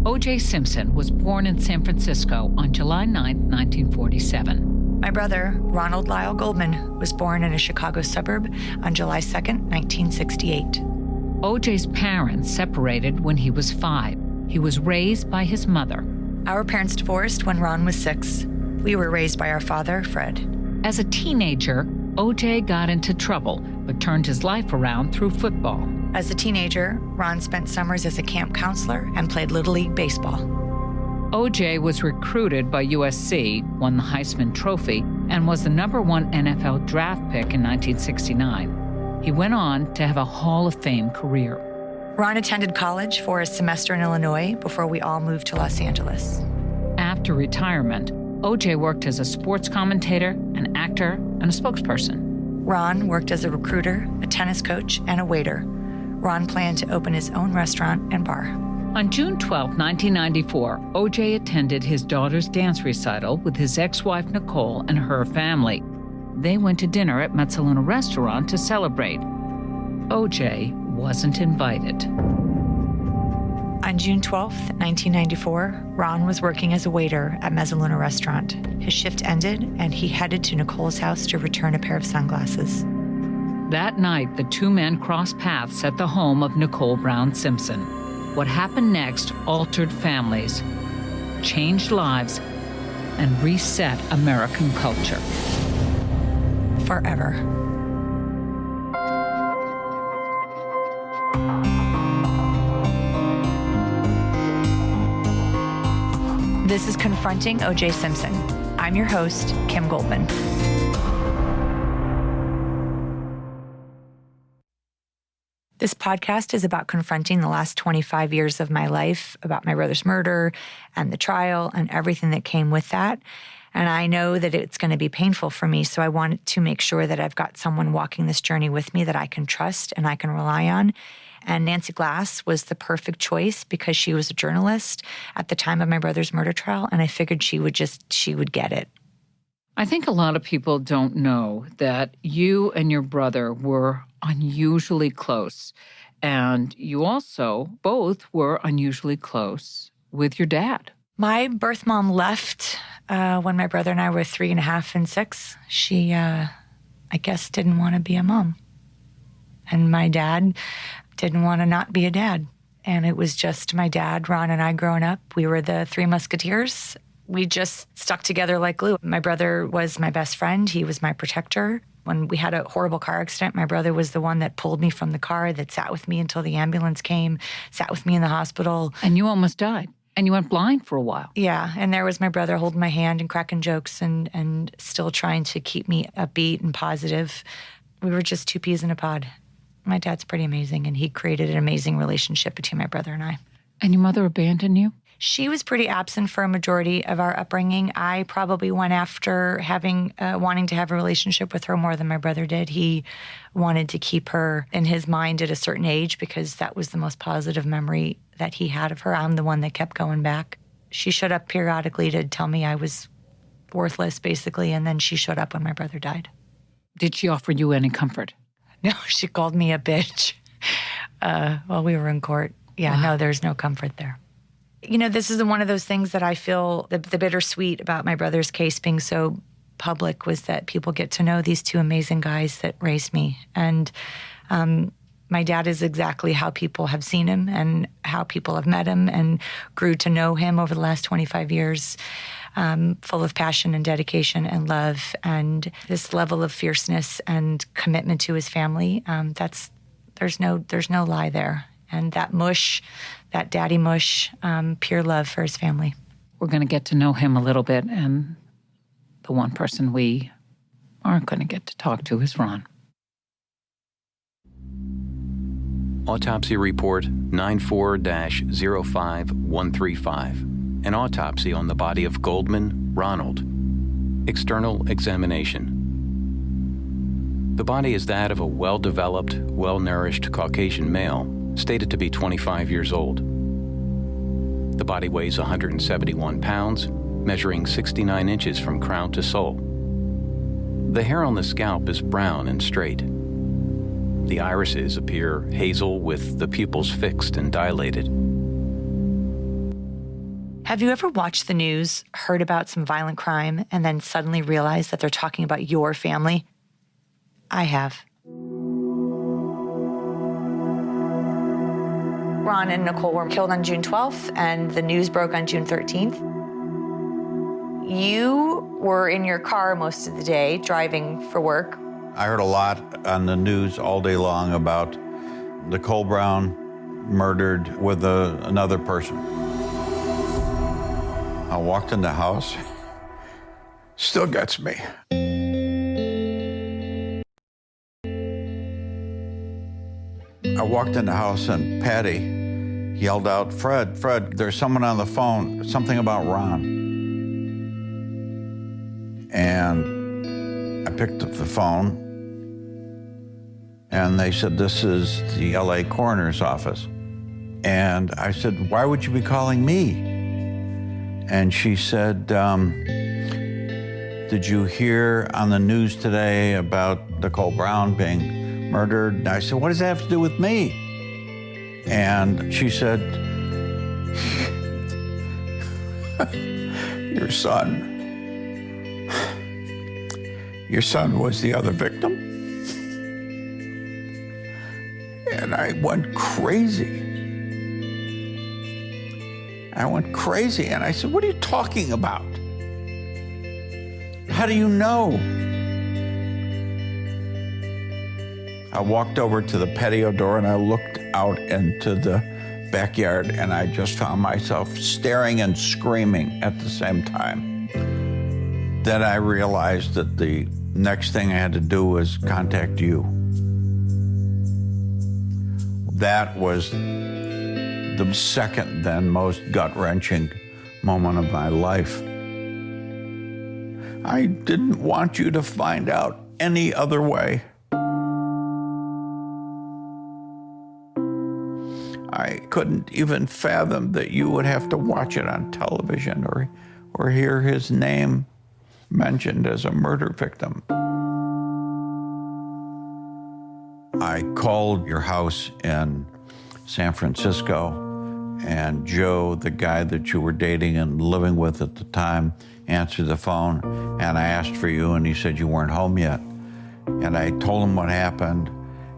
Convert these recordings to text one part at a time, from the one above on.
O.J. Simpson was born in San Francisco on July 9, 1947. My brother, Ronald Lyle Goldman, was born in a Chicago suburb on July 2nd, 1968. O.J.'s parents separated when he was 5. He was raised by his mother. Our parents divorced when Ron was 6. We were raised by our father, Fred. As a teenager, O.J. got into trouble, but turned his life around through football. As a teenager, Ron spent summers as a camp counselor and played Little League baseball. O.J. was recruited by USC, won the Heisman Trophy, and was the #1 NFL draft pick in 1969. He went on to have a Hall of Fame career. Ron attended college for a semester in Illinois before we all moved to Los Angeles. After retirement, O.J. worked as a sports commentator, an actor, and a spokesperson. Ron worked as a recruiter, a tennis coach, and a waiter. Ron planned to open his own restaurant and bar. On June 12, 1994, O.J. attended his daughter's dance recital with his ex-wife Nicole and her family. They went to dinner at Mezzaluna Restaurant to celebrate. O.J. wasn't invited. On June 12, 1994, Ron was working as a waiter at Mezzaluna Restaurant. His shift ended, and he headed to Nicole's house to return a pair of sunglasses. That night, the two men crossed paths at the home of Nicole Brown Simpson. What happened next altered families, changed lives, and reset American culture. Forever. This is Confronting O.J. Simpson. I'm your host, Kim Goldman. This podcast is about confronting the last 25 years of my life, about my brother's murder and the trial and everything that came with that. And I know that it's going to be painful for me, so I wanted to make sure that I've got someone walking this journey with me that I can trust and I can rely on. And Nancy Glass was the perfect choice because she was a journalist at the time of my brother's murder trial, and I figured she would get it. I think a lot of people don't know that you and your brother were unusually close, and you also both were unusually close with your dad. My birth mom left when my brother and I were 3.5 and 6. She, I guess, didn't want to be a mom. And my dad didn't want to not be a dad. And it was just my dad, Ron, and I growing up. We were the Three Musketeers. We just stuck together like glue. My brother was my best friend. He was my protector. When we had a horrible car accident, my brother was the one that pulled me from the car, that sat with me until the ambulance came, sat with me in the hospital. And you almost died. And you went blind for a while. Yeah, and there was my brother holding my hand and cracking jokes and still trying to keep me upbeat and positive. We were just two peas in a pod. My dad's pretty amazing, and he created an amazing relationship between my brother and I. And your mother abandoned you? She was pretty absent for a majority of our upbringing. I probably went after wanting to have a relationship with her more than my brother did. He wanted to keep her in his mind at a certain age because that was the most positive memory that he had of her. I'm the one that kept going back. She showed up periodically to tell me I was worthless, basically, and then she showed up when my brother died. Did she offer you any comfort? No, she called me a bitch while we were in court. Yeah, wow. No, there's no comfort there. You know, this is one of those things that I feel the bittersweet about my brother's case being so public was that people get to know these two amazing guys that raised me. And my dad is exactly how people have seen him and how people have met him and grew to know him over the last 25 years, full of passion and dedication and love and this level of fierceness and commitment to his family. There's no lie there. And that mush, that daddy mush, pure love for his family. We're going to get to know him a little bit, and the one person we aren't going to get to talk to is Ron. Autopsy Report 94-05135. An autopsy on the body of Goldman, Ronald. External examination. The body is that of a well-developed, well-nourished Caucasian male, stated to be 25 years old. The body weighs 171 pounds, measuring 69 inches from crown to sole. The hair on the scalp is brown and straight. The irises appear hazel with the pupils fixed and dilated. Have you ever watched the news, heard about some violent crime, and then suddenly realized that they're talking about your family? I have. Ron and Nicole were killed on June 12th, and the news broke on June 13th. You were in your car most of the day, driving for work. I heard a lot on the news all day long about Nicole Brown murdered with another person. I walked in the house. Still gets me. I walked in the house and Patty yelled out, Fred, there's someone on the phone, something about Ron. And I picked up the phone and they said, this is the LA coroner's office. And I said, why would you be calling me? And she said, did you hear on the news today about Nicole Brown being murdered? And I said, what does that have to do with me? And she said, your son was the other victim. And I went crazy. And I said, what are you talking about? How do you know? I walked over to the patio door and I looked out into the backyard and I just found myself staring and screaming at the same time. Then I realized that the next thing I had to do was contact you. That was the second then most gut-wrenching moment of my life. I didn't want you to find out any other way. I couldn't even fathom that you would have to watch it on television or hear his name mentioned as a murder victim. I called your house in San Francisco, and Joe, the guy that you were dating and living with at the time, answered the phone, and I asked for you, and he said you weren't home yet. And I told him what happened,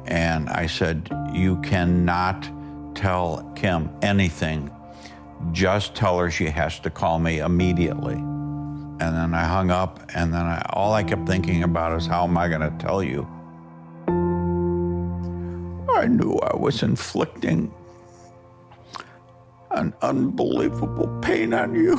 and I said, you cannot tell Kim anything. Just tell her she has to call me immediately. And then I hung up, and then all I kept thinking about is, how am I gonna tell you? I knew I was inflicting an unbelievable pain on you,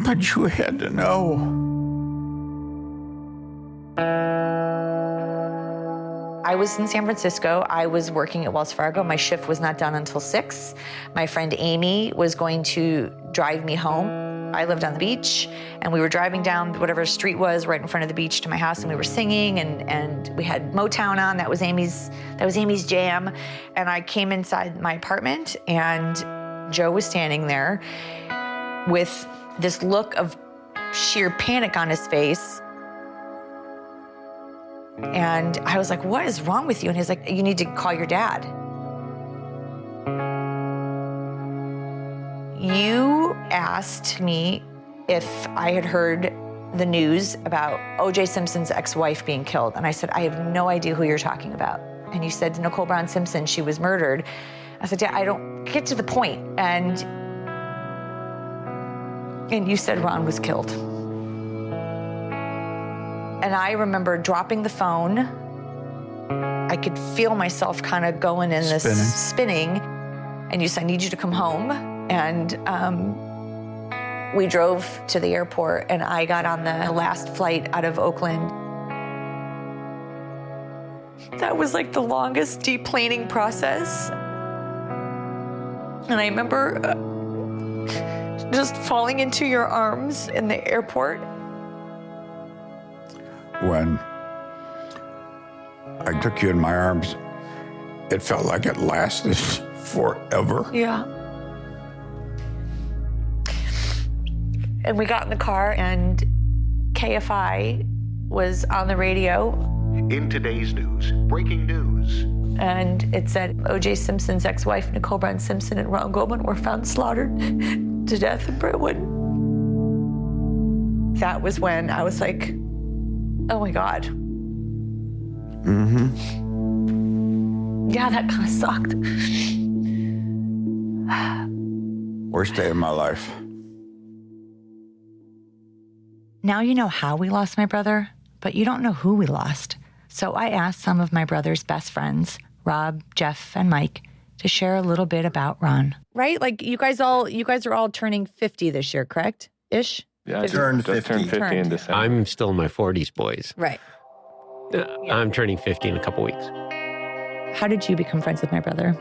but you had to know. I was in San Francisco. I was working at Wells Fargo. My shift was not done until 6. My friend Amy was going to drive me home. I lived on the beach, and we were driving down whatever street was right in front of the beach to my house, and we were singing, and we had Motown on. That was Amy's jam. And I came inside my apartment, and Joe was standing there with this look of sheer panic on his face. And I was like, what is wrong with you? And he's like, you need to call your dad. You asked me if I had heard the news about O.J. Simpson's ex-wife being killed. And I said, I have no idea who you're talking about. And you said, Nicole Brown Simpson, she was murdered. I said, yeah, I don't get to the point. And you said Ron was killed. And I remember dropping the phone. I could feel myself kind of going in this spinning. And you said, I need you to come home. And we drove to the airport, and I got on the last flight out of Oakland. That was like the longest deplaning process. And I remember just falling into your arms in the airport. When I took you in my arms, it felt like it lasted forever. Yeah. And we got in the car, and KFI was on the radio. In today's news, breaking news. and it said O.J. Simpson's ex-wife, Nicole Brown Simpson, and Ron Goldman were found slaughtered to death in Brentwood. That was when I was like, oh my God. Yeah, that kind of sucked. Worst day of my life. Now you know how we lost my brother, but you don't know who we lost. So I asked some of my brother's best friends, Rob, Jeff, and Mike, to share a little bit about Ron. Right? Like you guys are all turning 50 this year, correct? Ish? Yeah, I just turned 50 in December. I'm still in my 40s, boys. Right. I'm turning 50 in a couple weeks. How did you become friends with my brother?